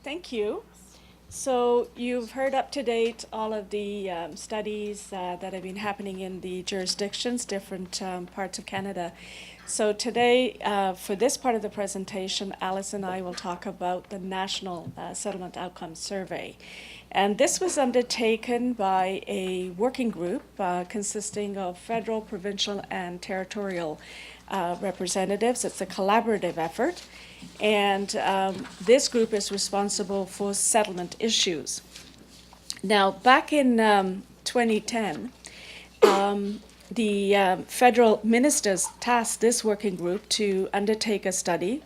Thank you. So you've heard up to date all of the studies that have been happening in the jurisdictions, different parts of Canada. So today, for this part of the presentation, Alice and I will talk about the National Settlement Outcomes Survey. And this was undertaken by a working group consisting of federal, provincial, and territorial representatives. It's a collaborative effort. And this group is responsible for settlement issues. Now, back in 2010, the federal ministers tasked this working group to undertake a study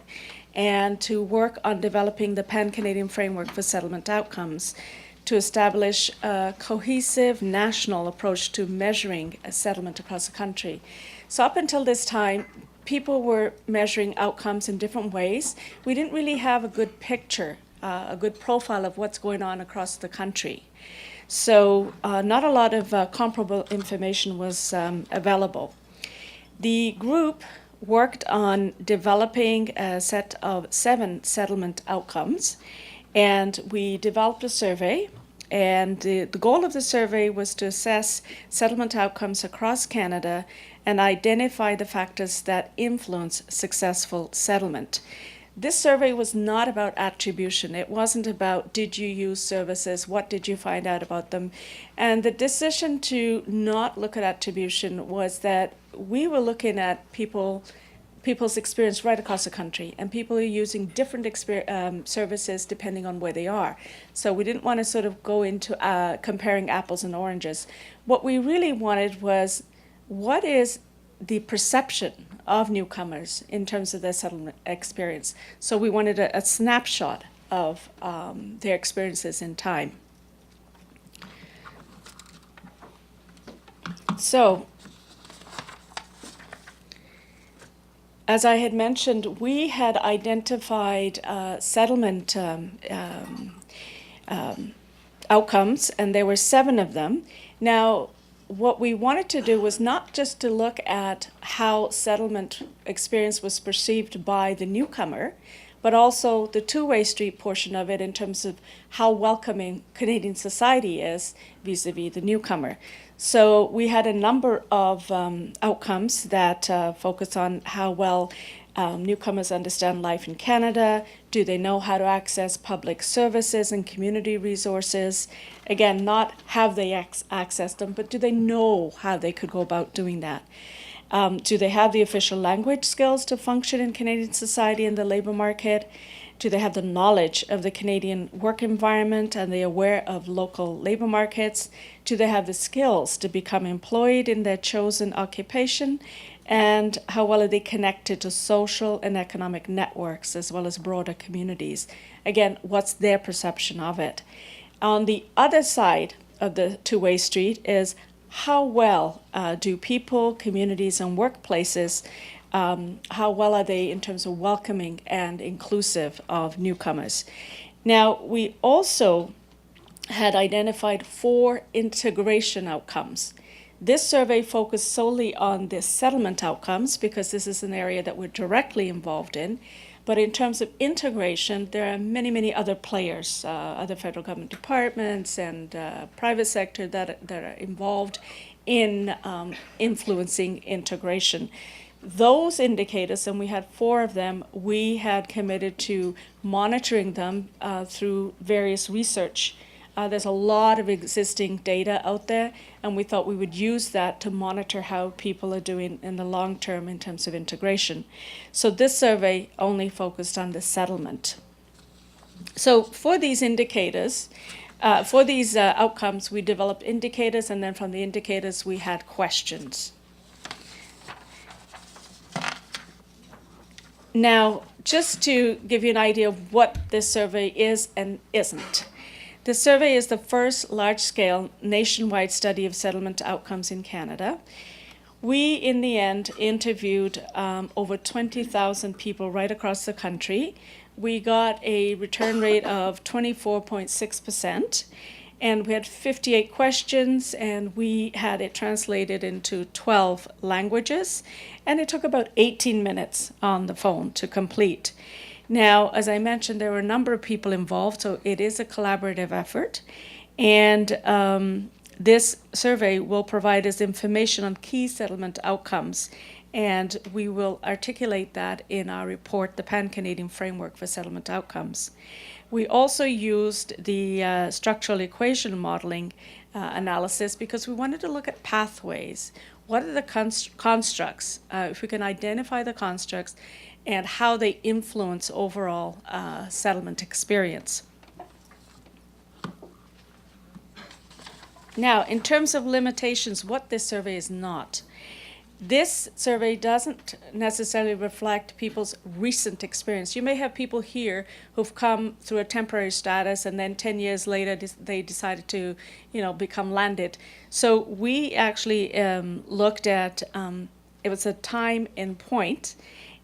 and to work on developing the Pan-Canadian Framework for Settlement Outcomes to establish a cohesive national approach to measuring a settlement across the country. So up until this time, people were measuring outcomes in different ways. We didn't really have a good picture, a good profile of what's going on across the country. So not a lot of comparable information was available. The group worked on developing a set of 7 settlement outcomes, and we developed a survey. And the goal of the survey was to assess settlement outcomes across Canada and identify the factors that influence successful settlement. This survey was not about attribution. It wasn't about did you use services, what did you find out about them. And the decision to not look at attribution was that we were looking at people's experience right across the country, and people are using different services depending on where they are. So we didn't want to sort of go into comparing apples and oranges. What we really wanted was, what is the perception of newcomers in terms of their settlement experience? So we wanted a snapshot of their experiences in time. So, as I had mentioned, we had identified settlement outcomes, and there were 7 of them. Now, what we wanted to do was not just to look at how settlement experience was perceived by the newcomer, but also the two-way street portion of it in terms of how welcoming Canadian society is vis-a-vis the newcomer. So we had a number of outcomes that focus on how well newcomers understand life in Canada. Do they know how to access public services and community resources? Again, not have they accessed them, but do they know how they could go about doing that? Do they have the official language skills to function in Canadian society and the labour market? Do they have the knowledge of the Canadian work environment? And they aware of local labour markets? Do they have the skills to become employed in their chosen occupation? And how well are they connected to social and economic networks as well as broader communities? Again, what's their perception of it? On the other side of the two-way street is how well do people, communities, and workplaces, how well are they in terms of welcoming and inclusive of newcomers? Now, we also had identified 4 integration outcomes. This survey focused solely on the settlement outcomes because this is an area that we're directly involved in. But in terms of integration, there are many, many other players, other federal government departments and private sector that are involved in influencing integration. Those indicators, and we had 4 of them, we had committed to monitoring them through various research. There's a lot of existing data out there, and we thought we would use that to monitor how people are doing in the long term in terms of integration. So this survey only focused on the settlement. So for these indicators, for these outcomes, we developed indicators, and then from the indicators, we had questions. Now, just to give you an idea of what this survey is and isn't. The survey is the first large-scale nationwide study of settlement outcomes in Canada. We, in the end, interviewed over 20,000 people right across the country. We got a return rate of 24.6%, and we had 58 questions, and we had it translated into 12 languages, and it took about 18 minutes on the phone to complete. Now, as I mentioned, there were a number of people involved, so it is a collaborative effort. And this survey will provide us information on key settlement outcomes, and we will articulate that in our report, the Pan-Canadian Framework for Settlement Outcomes. We also used the structural equation modeling analysis because we wanted to look at pathways. What are the constructs? If we can identify the constructs and how they influence overall settlement experience. Now, in terms of limitations, what this survey is not. This survey doesn't necessarily reflect people's recent experience. You may have people here who've come through a temporary status and then 10 years later they decided to, become landed. So we actually looked at, it was a time in point,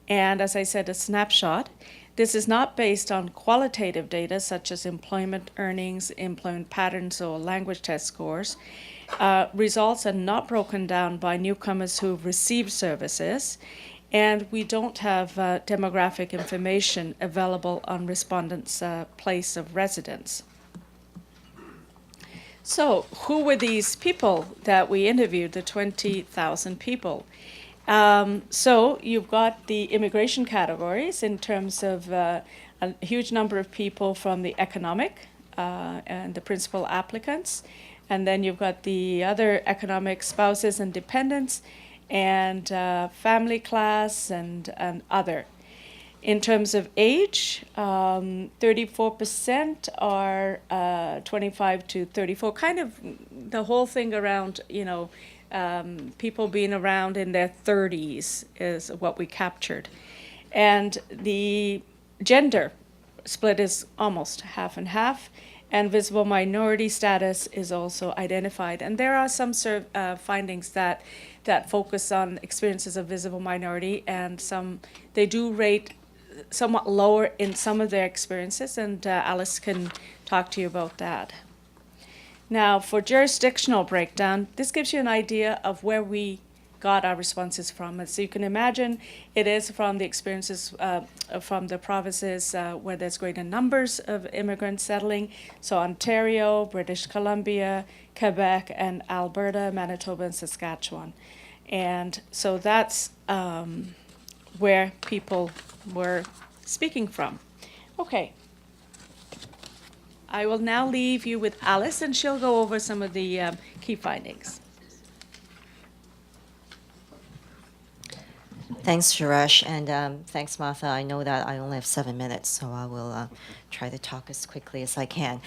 and as I said, a snapshot. This is not based on qualitative data such as employment earnings, employment patterns, or language test scores. Results are not broken down by newcomers who've received services, and we don't have demographic information available on respondents' place of residence. So, who were these people that we interviewed, the 20,000 people? So you've got the immigration categories in terms of a huge number of people from the economic and the principal applicants. And then you've got the other economic spouses and dependents and family class and other. In terms of age, 34% are 25 to 34, kind of the whole thing around, people being around in their 30s is what we captured. And the gender split is almost half and half, and visible minority status is also identified. And there are some findings that focus on experiences of visible minority, and they do rate somewhat lower in some of their experiences, and Alice can talk to you about that. Now, for jurisdictional breakdown, this gives you an idea of where we got our responses from. And so you can imagine it is from the experiences from the provinces where there's greater numbers of immigrants settling. So Ontario, British Columbia, Quebec, and Alberta, Manitoba, and Saskatchewan. And so that's where people were speaking from. Okay. I will now leave you with Alice, and she'll go over some of the key findings. Thanks, Suresh, and thanks, Martha. I know that I only have 7 minutes, so I will try to talk as quickly as I can.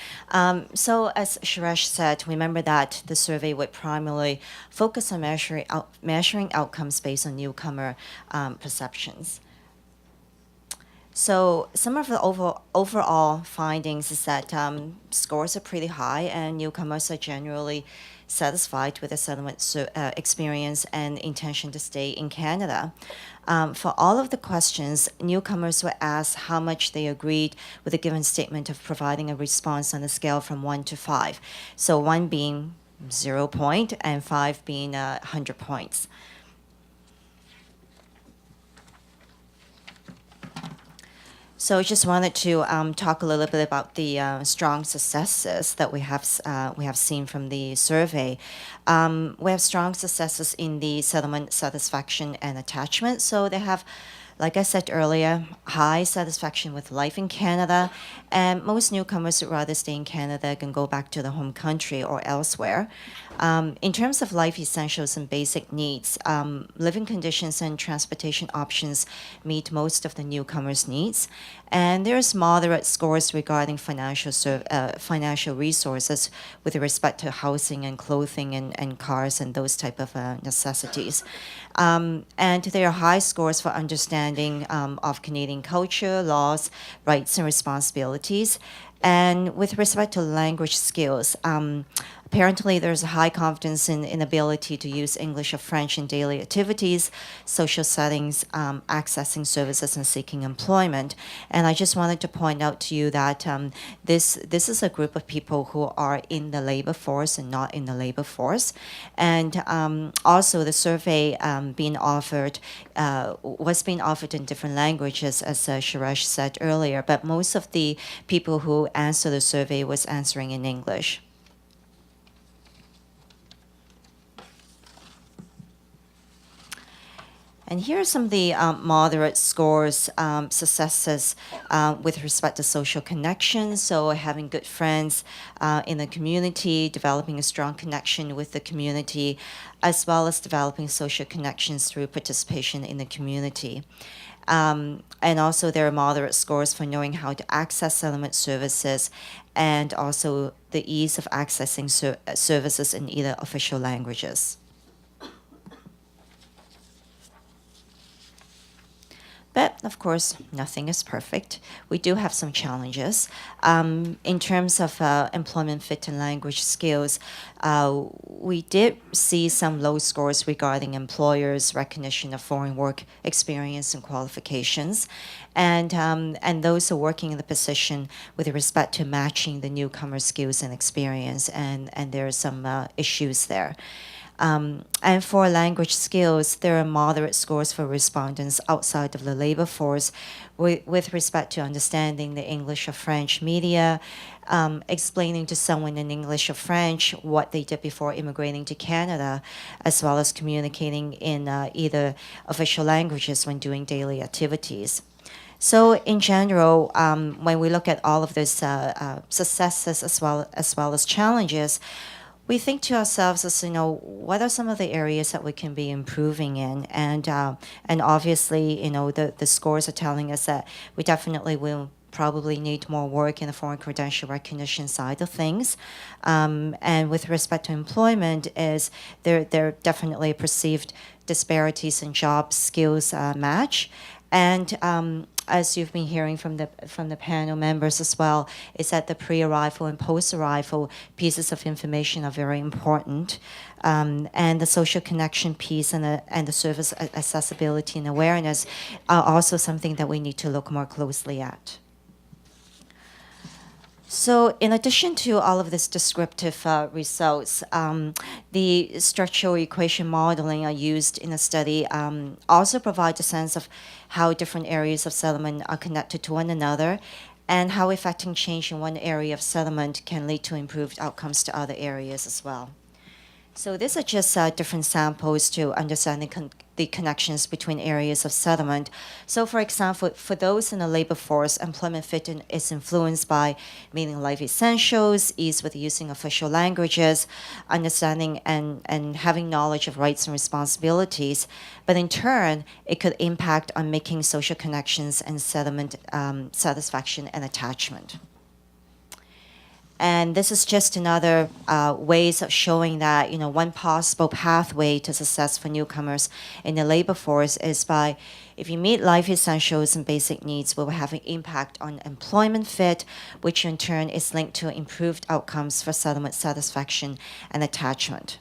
So as Suresh said, remember that the survey would primarily focus on measuring outcomes based on newcomer perceptions. So some of the overall findings is that scores are pretty high, and newcomers are generally satisfied with the settlement experience and intention to stay in Canada. For all of the questions, newcomers were asked how much they agreed with a given statement of providing a response on a scale from 1 to 5. So 1 being 0 point and 5 being 100 points. So I just wanted to talk a little bit about the strong successes that we have seen from the survey. We have strong successes in the settlement satisfaction and attachment. So they have, like I said earlier, high satisfaction with life in Canada, and most newcomers would rather stay in Canada than go back to the home country or elsewhere. In terms of life essentials and basic needs, living conditions and transportation options meet most of the newcomers' needs, and there's moderate scores regarding financial resources with respect to housing and clothing and cars and those type of necessities. And there are high scores for understanding of Canadian culture, laws, rights, and responsibilities. And with respect to language skills, Apparently, there's a high confidence in ability to use English or French in daily activities, social settings, accessing services, and seeking employment. And I just wanted to point out to you that this is a group of people who are in the labor force and not in the labor force. And also, the survey was being offered in different languages, as Suresh said earlier. But most of the people who answered the survey was answering in English. And here are some of the moderate scores, successes with respect to social connections. So having good friends in the community, developing a strong connection with the community, as well as developing social connections through participation in the community. And also there are moderate scores for knowing how to access settlement services, and also the ease of accessing services in either official languages. But of course, nothing is perfect. We do have some challenges. In terms of employment fit and language skills, we did see some low scores regarding employers' recognition of foreign work experience and qualifications, and those who are working in the position with respect to matching the newcomer skills and experience, and there are some issues there. And for language skills, there are moderate scores for respondents outside of the labor force with respect to understanding the English or French media, explaining to someone in English or French what they did before immigrating to Canada, as well as communicating in either official languages when doing daily activities. So in general, when we look at all of these successes as well as challenges, we think to ourselves as, what are some of the areas that we can be improving in? And obviously, the scores are telling us that we definitely will probably need more work in the foreign credential recognition side of things. And with respect to employment, is there definitely perceived disparities in job skills match. And as you've been hearing from the panel members as well, is that the pre-arrival and post-arrival pieces of information are very important, and the social connection piece and the service accessibility and awareness are also something that we need to look more closely at. So in addition to all of these descriptive results, the structural equation modeling used in the study also provides a sense of how different areas of settlement are connected to one another, and how effecting change in one area of settlement can lead to improved outcomes to other areas as well. So these are just different samples to understand the connections between areas of settlement. So for example, for those in the labor force, employment fit is influenced by meeting life essentials, ease with using official languages, understanding and having knowledge of rights and responsibilities. But in turn, it could impact on making social connections and settlement satisfaction and attachment. And this is just another ways of showing that, one possible pathway to success for newcomers in the labor force is by, if you meet life essentials and basic needs, will have an impact on employment fit, which in turn is linked to improved outcomes for settlement satisfaction and attachment.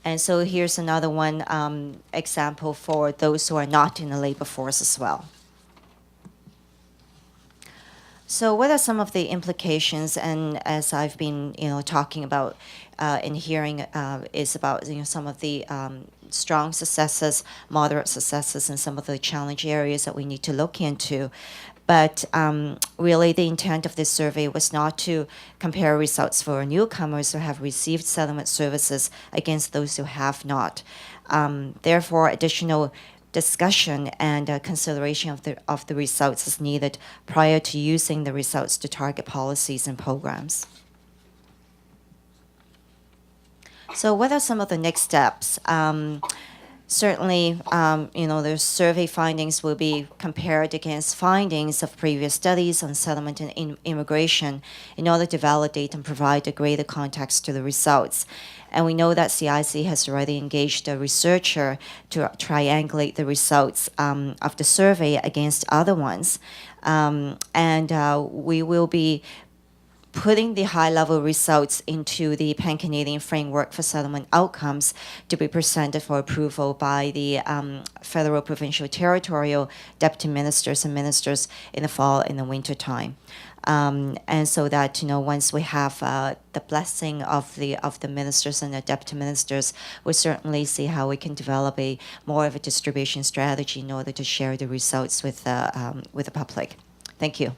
And so here's another one example for those who are not in the labor force as well. So what are some of the implications? And as I've been, talking about and hearing, is about some of the strong successes, moderate successes, and some of the challenge areas that we need to look into. But really, the intent of this survey was not to compare results for newcomers who have received settlement services against those who have not. Therefore, additional discussion and consideration of the results is needed prior to using the results to target policies and programs. So what are some of the next steps? Certainly, the survey findings will be compared against findings of previous studies on settlement and immigration in order to validate and provide a greater context to the results. And we know that CIC has already engaged a researcher to triangulate the results of the survey against other ones. And we will be putting the high-level results into the Pan-Canadian Framework for Settlement Outcomes to be presented for approval by the federal, provincial, territorial deputy ministers and ministers in the fall and the winter time. And so that, once we have the blessing of the ministers and the deputy ministers, we'll certainly see how we can develop more of a distribution strategy in order to share the results with the public. Thank you.